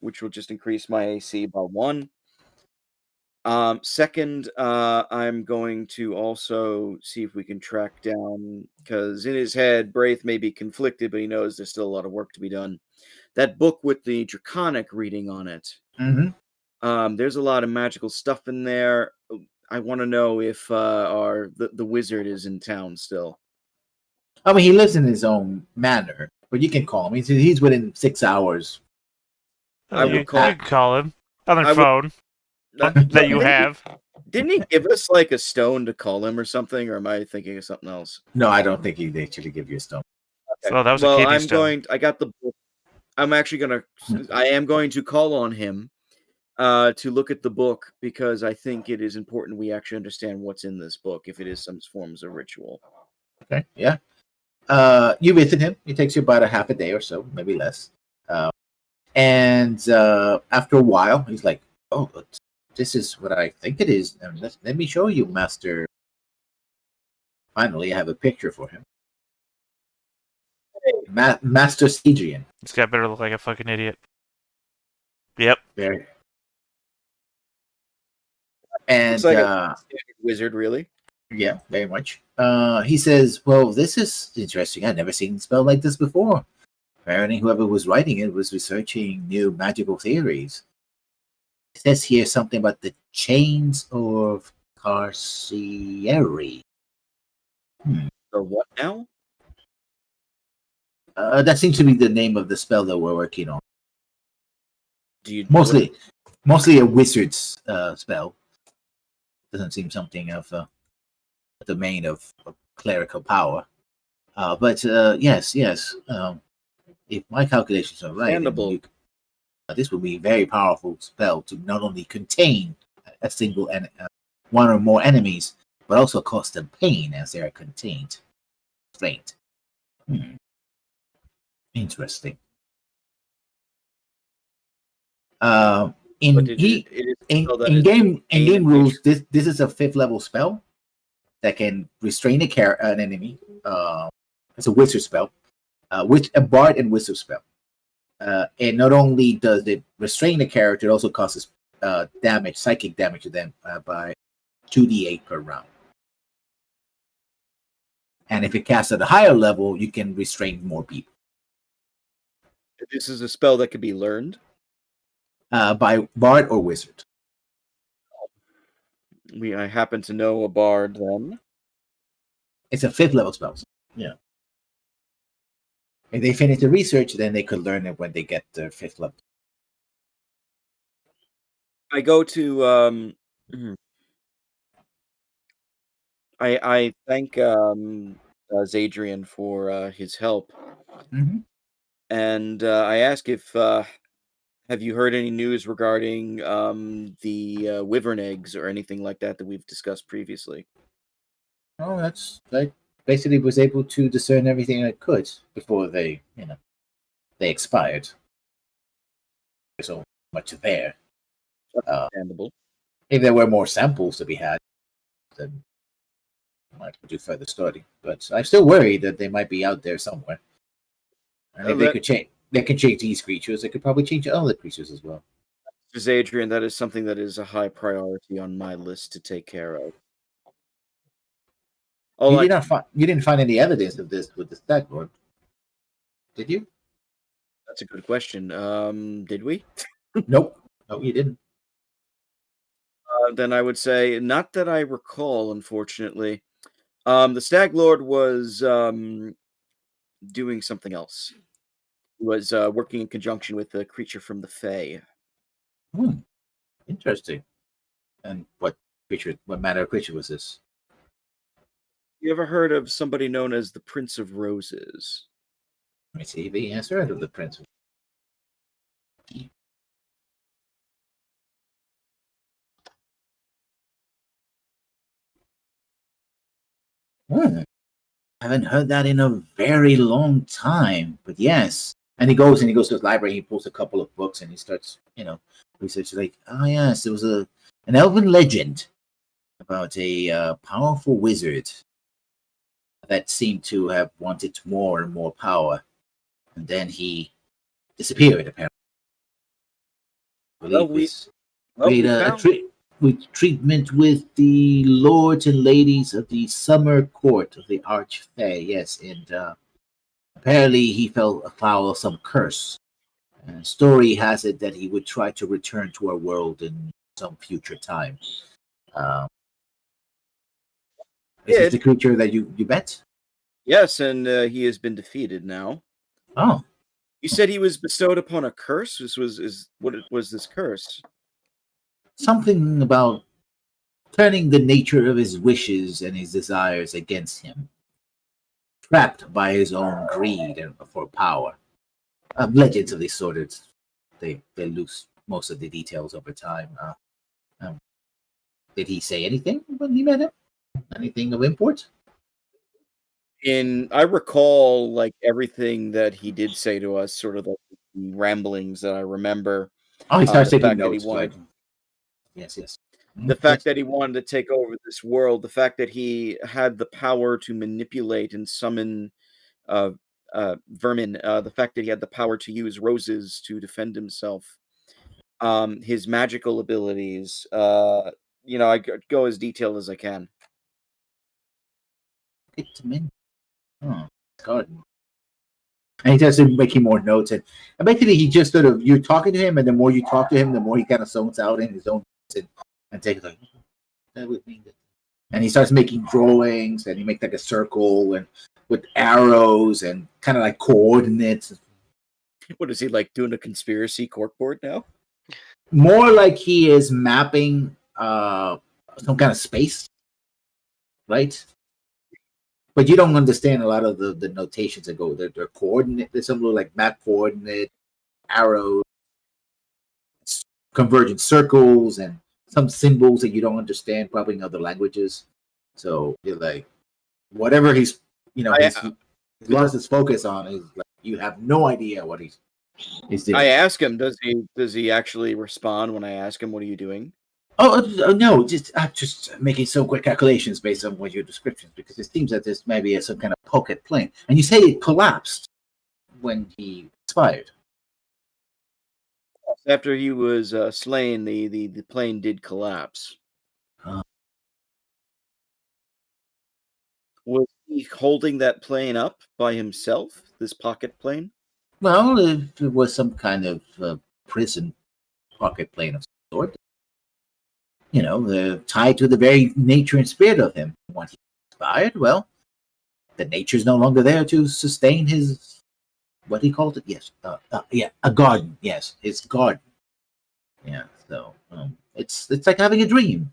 which will just increase my AC by 1. Second, I'm going to also see if we can track down, because in his head, Braith may be conflicted, but he knows there's still a lot of work to be done. That book with the draconic reading on it. Mm-hmm. There's a lot of magical stuff in there. I want to know if the wizard is in town still. I mean, he lives in his own manor, but you can call him. He's within 6 hours. I would you call- can call him on I their would- phone that you have. Didn't he give us like a stone to call him or something? Or am I thinking of something else? No, I don't think he'd actually give you a stone. So that was Well, a kidney I'm stone. going. I got the book. I'm actually gonna. I am going to call on him to look at the book, because I think it is important we actually understand what's in this book, if it is some forms of ritual. Okay, yeah. You visit him. It takes you about a half a day or so, maybe less. And after a while, he's like, "Oh, this is what I think it is. And let me show you, Master." Finally, I have a picture for him. Master Cedrian. This guy better look like a fucking idiot. Yep. Very. And Looks like a standard wizard, really. yeah, very much. He says, "Well, this is interesting. I've never seen a spell like this before. Apparently, whoever was writing it was researching new magical theories. It says here something about the chains of Carcieri. Or what now? That seems to be the name of the spell that we're working on. Do you Mostly a wizard's spell. Doesn't seem something of the domain of clerical power. But yes. If my calculations are right, Understandable. this would be a very powerful spell to not only contain a single one or more enemies, but also cause them pain as they are contained. Restrained. Interesting. In game rules, this is a 5th level spell that can restrain an enemy. It's a wizard spell, with a bard and wizard spell. And not only does it restrain the character, it also causes damage, psychic damage to them by 2d8 per round. And if it casts at a higher level, you can restrain more people. This is a spell that can be learned by bard or wizard. I happen to know a bard then. It's a 5th level spell. Yeah. If they finish the research, then they could learn it when they get their 5th level. I go to I thank Zadrian for his help. Mm-hmm. And I ask if have you heard any news regarding the wyvern eggs or anything like that we've discussed previously? Oh, I basically was able to discern everything I could before they expired. There's so much there. Understandable. If there were more samples to be had, then I might do further study. But I'm still worried that they might be out there somewhere. And if they can change these creatures, they could probably change other creatures as well. Zadrian, that is something that is a high priority on my list to take care of. You didn't find any evidence of this with the Stag Lord, did you? That's a good question. Did we? Nope. No, you didn't. Then I would say, not that I recall, unfortunately. The Stag Lord was doing something else. He was working in conjunction with a creature from the Fae. Interesting. And what manner of creature was this? You ever heard of somebody known as the Prince of Roses? Let me see if he has heard of the Prince. I haven't heard that in a very long time, but yes. And he goes to his library, he pulls a couple of books and he starts, research like, yes, there was an elven legend about a powerful wizard that seemed to have wanted more and more power. And then he disappeared, apparently. with treatment with the lords and ladies of the summer court of the Archfey. Yes, and apparently he fell afoul of some curse. Story has it that he would try to return to our world in some future time. Is this the creature that you bet? Yes, and he has been defeated now. Oh, You said he was bestowed upon a curse. What was this curse? something about turning the nature of his wishes and his desires against him, trapped by his own greed and for power. Legends of this sort, they lose most of the details over time. Did he say anything when he met him? Anything of import? I recall like everything that he did say to us, sort of the ramblings that I remember. Oh, he starts the taking fact that he notes. wanted- Right? Yes. The fact that he wanted to take over this world, the fact that he had the power to manipulate and summon vermin, the fact that he had the power to use roses to defend himself, his magical abilities. I go as detailed as I can. Get to me. Oh, God. And he starts making more notes, and basically he just sort of, you're talking to him, and the more you talk to him, the more he kind of zones out in his own and takes like that would mean that. And he starts making drawings, and he makes like a circle and with arrows and kind of like coordinates. What is he like doing a conspiracy corkboard now? More like he is mapping some kind of space, right? But you don't understand a lot of the notations that go. They're coordinate. There's some little like map coordinate, arrows, convergent circles, and some symbols that you don't understand, probably in other languages. So you're like, whatever he's lost his focus on is like you have no idea what he's doing. I ask him, does he actually respond when I ask him, what are you doing? Oh no, I'm just making some quick calculations based on what your descriptions, because it seems that this maybe is some kind of pocket plane. And you say it collapsed when he expired. After he was slain, the plane did collapse. Was he holding that plane up by himself, this pocket plane? Well, it was some kind of prison pocket plane of sort. Tied to the very nature and spirit of him. Once he expired, well, the nature's no longer there to sustain his, what he called it? Yes. A garden. Yes, his garden. Yeah, so it's like having a dream.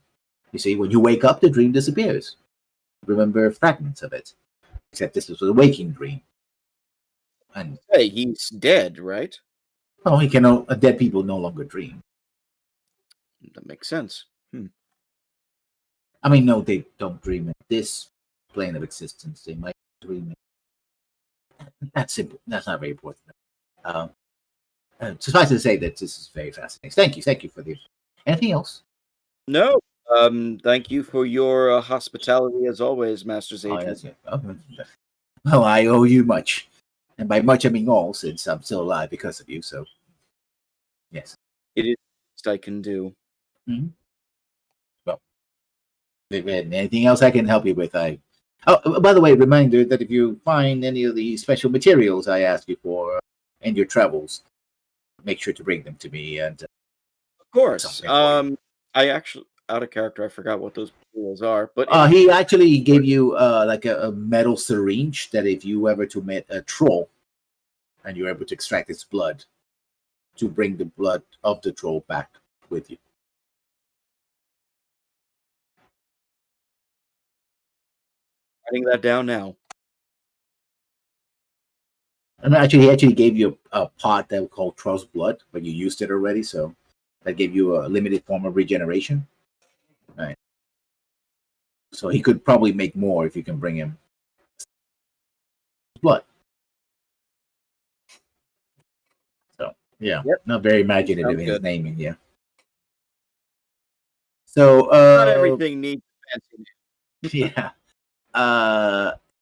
You see, when you wake up, the dream disappears. Remember fragments of it. Except this was a waking dream. And hey, he's dead, right? Oh, dead people no longer dream. That makes sense. I mean, no, they don't dream in this plane of existence. They might dream in. That's simple. That's not very important. Suffice to say that this is very fascinating. Thank you for the. Anything else? No. Thank you for your hospitality as always, Master Zadrian. Yes, yeah. Well, I owe you much, and by much I mean all, since I'm still alive because of you. So, yes, it is the best I can do. Mm-hmm. Well, anything else I can help you with? Oh, by the way, reminder that if you find any of the special materials I asked you for in your travels, make sure to bring them to me. And of course, I actually, out of character, I forgot what those materials are. But he actually gave you like a metal syringe that if you ever to meet a troll, and you're able to extract its blood, to bring the blood of the troll back with you. Writing that down now. And actually, he actually gave you a pot that we call Troll's blood, but you used it already, so that gave you a limited form of regeneration. Right. So he could probably make more if you can bring him blood. So yeah, not very imaginative in his naming, yeah. So not everything needs fancy. Yeah.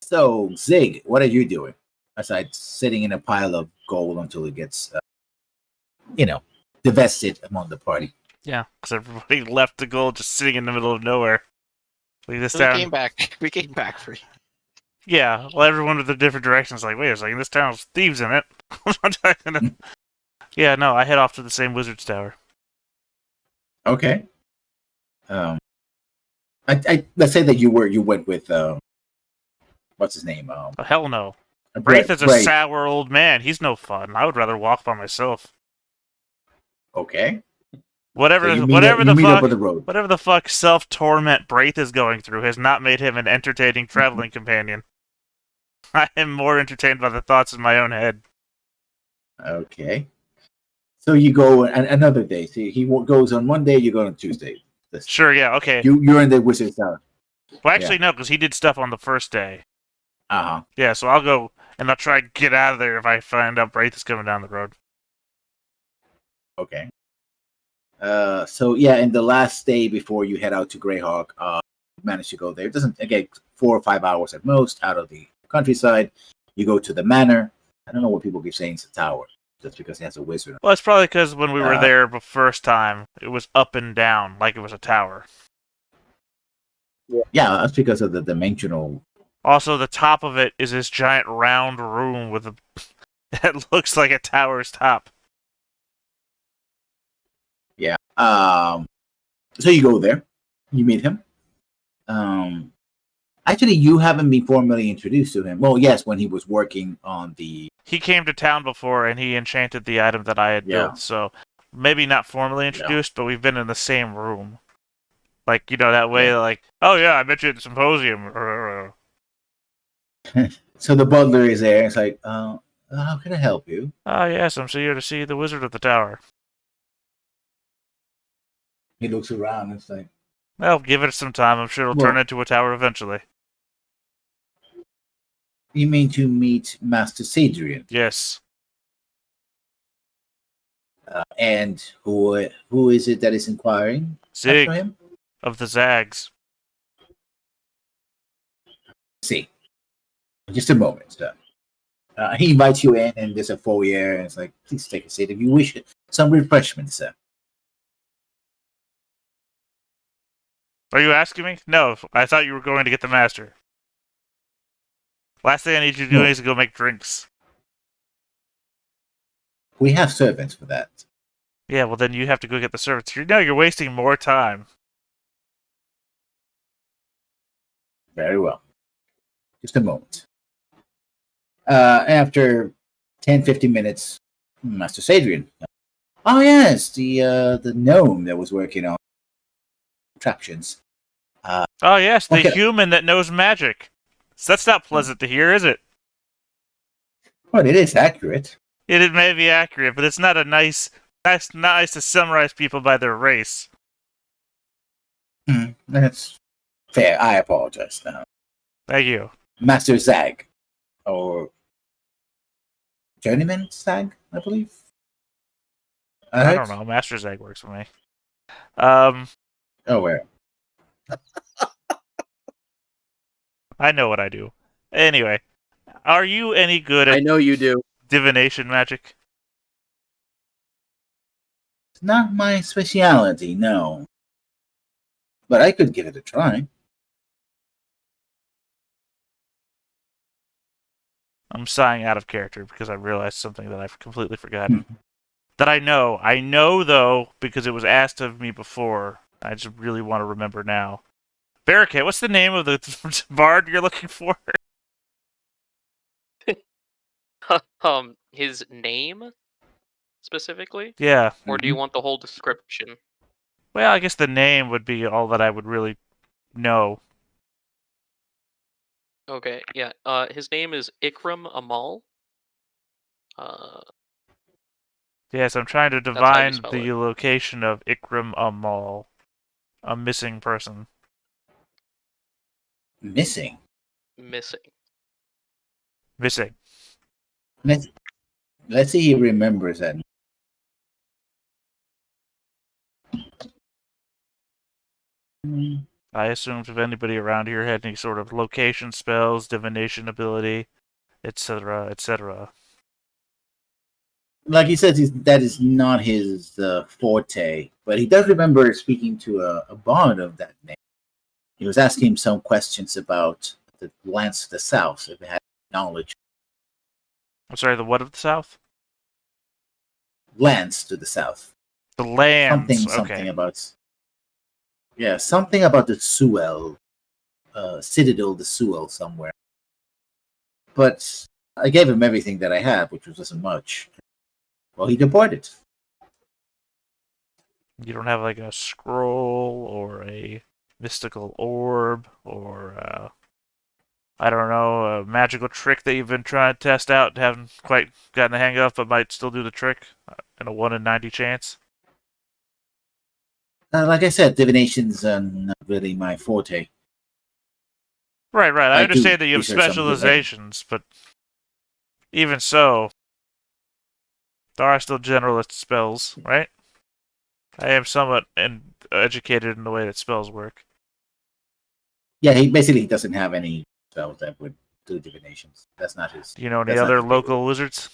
So Zig, what are you doing? Aside sitting in a pile of gold until it gets, divested among the party. Yeah, because everybody left the gold just sitting in the middle of nowhere. Leave this So we town. came back. We came back for you. Yeah, well, everyone with their different directions. Like, wait a second, this town has thieves in it. Yeah, no, I head off to the same wizard's tower. Okay. Let's say that you went with what's his name? Oh, hell no. Braith is a sour old man. He's no fun. I would rather walk by myself. Okay. Whatever So the meet up fuck, on the road. whatever the fuck self-torment Braith is going through has not made him an entertaining traveling companion. I am more entertained by the thoughts in my own head. Okay. So you go another day. So he goes on one day. You go on Tuesday. Sure, yeah, okay. You're in the wizard's tower. Well, actually, no, because he did stuff on the first day. Uh-huh. Yeah, so I'll go and I'll try to get out of there if I find out Braith is coming down the road. Okay. So yeah, in the last day before you head out to Greyhawk, manage to go there. It doesn't again 4 or 5 hours at most out of the countryside. You go to the manor. I don't know what people keep saying it's a tower. That's because it has a wizard. Well, it's probably because when we were there the first time, it was up and down like it was a tower. Yeah, that's because of the dimensional. Also, the top of it is this giant round room with a that looks like a tower's top. Yeah. So you go there. You meet him. Actually, you haven't been formally introduced to him. Well, yes, when he was working on the. He came to town before and he enchanted the item that I had built. So maybe not formally introduced, but we've been in the same room. Like, you know, that way, like, oh yeah, I met you at the symposium. So the butler is there. It's like, how can I help you? Yes, I'm here to see the wizard of the tower. He looks around and it's like, well, give it some time. I'm sure it'll turn into a tower eventually. You mean to meet Master Sadrian? Yes. And who is it that is inquiring? Zig after him? of the Zags. See. Just a moment, sir. He invites you in, and there's a foyer, and it's like, please take a seat if you wish. Some refreshments, sir. Are you asking me? No, I thought you were going to get the master. Last thing I need you to do is to go make drinks. We have servants for that. Yeah, well then you have to go get the servants. You're wasting more time. Very well. Just a moment. After 10-15 minutes, Master Sadrian. Oh yes, the gnome that was working on contraptions. Oh yes, the human that knows magic. So that's not pleasant to hear, is it? Well, it is accurate. It may be accurate, but it's not nice to summarize people by their race. That's fair. I apologize now. Thank you. Master Zag. Or Journeyman Zag, I believe. I don't know. Master Zag works for me. Oh, where? I know what I do. Anyway, are you any good at I know you do. divination magic? It's not my speciality, no. But I could give it a try. I'm sighing out of character because I realized something that I've completely forgotten. That I know. I know, though, because it was asked of me before. I just really want to remember now. Barricade, what's the name of the bard you're looking for? His name specifically? Yeah. Or do you want the whole description? Well, I guess the name would be all that I would really know. Okay, yeah. His name is Ikram Amal. Yes, I'm trying to That's how you divine spell the it. location of Ikram Amal, a missing person. Missing? Missing. Missing. Let's see he remembers that. I assumed if anybody around here had any sort of location spells, divination ability, etc., etc. like he says, that is not his forte. But he does remember speaking to a bard of that name. He was asking him some questions about the lands to the south, if they had knowledge. I'm sorry, the what of the south? Lands to the south. The lands. Something Okay. about. Yeah, something about the Sewell, Citadel, the Sewell somewhere. But I gave him everything that I had, which wasn't much. Well, he deported. You don't have like a scroll or a mystical orb or I don't know, a magical trick that you've been trying to test out and haven't quite gotten the hang of, but might still do the trick in a 1 in 90 chance. Like I said, divination's not really my forte. Right. I I understand do that you have research on specializations, but even so, there are still generalist spells, right? I am somewhat educated in the way that spells work. Yeah, he basically doesn't have any spells that would do divinations. That's not his. Do you know any That's not other his baby. local wizards?